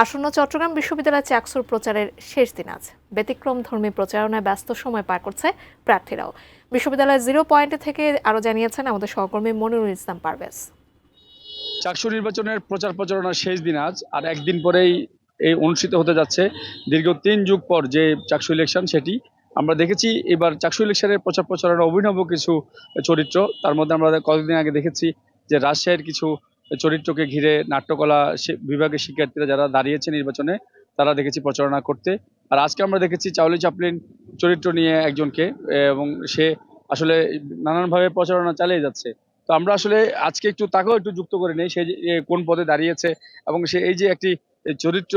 আসন্ন চট্টগ্রাম বিশ্ববিদ্যালয় চাকসুর প্রচারের শেষ দিন আজ। ব্যতিক্রমধর্মী প্রচারণায় ব্যস্ত সময় পার করছে প্রার্থীরাও। বিশ্ববিদ্যালয়ের 0 পয়েন্টে থেকে আরো জানিয়েছেন আমাদের সহকর্মী মনিরুল ইসলাম পারভেজ। চাকসু নির্বাচনের প্রচার প্রচারণার শেষ দিন আজ, আর একদিন পরেই এই অনুষ্ঠিত হতে যাচ্ছে দীর্ঘ 3 যুগ পর যে চাকসু ইলেকশন, সেটি আমরা দেখেছি। এবার চাকসু ইলেকশনের প্রচার প্রচারণা অভিনব কিছু চরিত্র, তার মধ্যে আমরা কয়েকদিন আগে দেখেছি যে রাজশাহীর কিছু চরিত্রকে ঘিরে নাট্যকলা বিভাগের শিক্ষার্থীরা যারা দাঁড়িয়েছে নির্বাচনে, তারা দেখেছি প্রচারণা করতে। আর আজকে আমরা দেখেছি চার্লি চ্যাপলিন চরিত্র নিয়ে একজনকে, এবং সে আসলে নানানভাবে প্রচারণা চালিয়ে যাচ্ছে। তো আমরা আসলে আজকে তাকেও একটু যুক্ত করে নেই, সে যে কোন পদে দাঁড়িয়েছে এবং সে এই যে একটি চরিত্র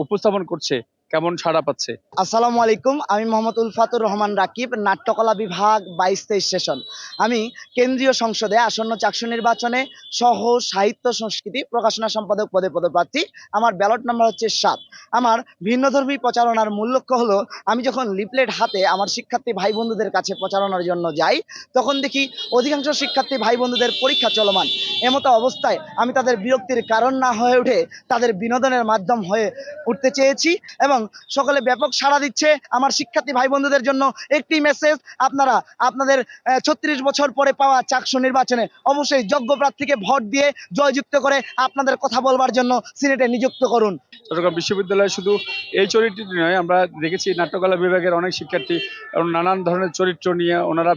উপস্থাপন করছে, কেমন সাড়া পাচ্ছে। আসসালামু আলাইকুম, আমি মোহাম্মদ উলফাতুর রহমান রাকিব, নাট্যকলা বিভাগ 22-23 সেশন। আমি কেন্দ্রীয় সংসদে আসন্ন চাকসু নির্বাচনে সহ সাহিত্য সংস্কৃতি প্রকাশনা সম্পাদক পদে পদপ্রার্থী। আমার ব্যালট নাম্বার হচ্ছে 7। আমার ভিন্নধর্মী প্রচারণার মূল লক্ষ্য হলো, আমি যখন লিফলেট হাতে আমার শিক্ষার্থী ভাই বন্ধুদের কাছে প্রচারণার জন্য যাই, তখন দেখি অধিকাংশ শিক্ষার্থী ভাই বন্ধুদের পরীক্ষা চলমান। এমতো অবস্থায় আমি তাদের বিরক্তির কারণ না হয়ে উঠে তাদের বিনোদনের মাধ্যম হয়ে উঠতে চেয়েছি, এবং সকলে ব্যাপক সাড়া দিচ্ছে। আমার শিক্ষার্থী ভাই বন্ধুদের জন্য একটি মেসেজ: আপনারা আপনাদের 36 বছর পরে পাওয়া চাকসু নির্বাচনে অবশ্যই যোগ্য প্রার্থীকে ভোট দিয়ে জয়যুক্ত করে আপনাদের কথা বলবার জন্য সিনেটে নিযুক্ত করুন। চট্টগ্রাম বিশ্ববিদ্যালয়ে শুধু এই চরিত্রটি নয়, আমরা দেখেছি নাট্যকলা বিভাগের অনেক শিক্ষার্থী এবং নানান ধরনের চরিত্র নিয়ে ওনারা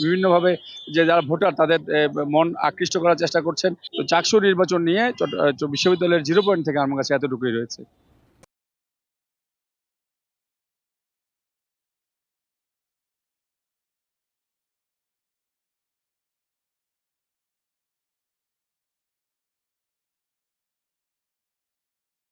বিভিন্নভাবে যে যারা ভোটার তাদের মন আকৃষ্ট করার চেষ্টা করছেন। তো চাকসু নির্বাচন নিয়ে বিশ্ববিদ্যালয়ের 0 পয়েন্ট থেকে আমার কাছে এতটুকুই রয়েছে।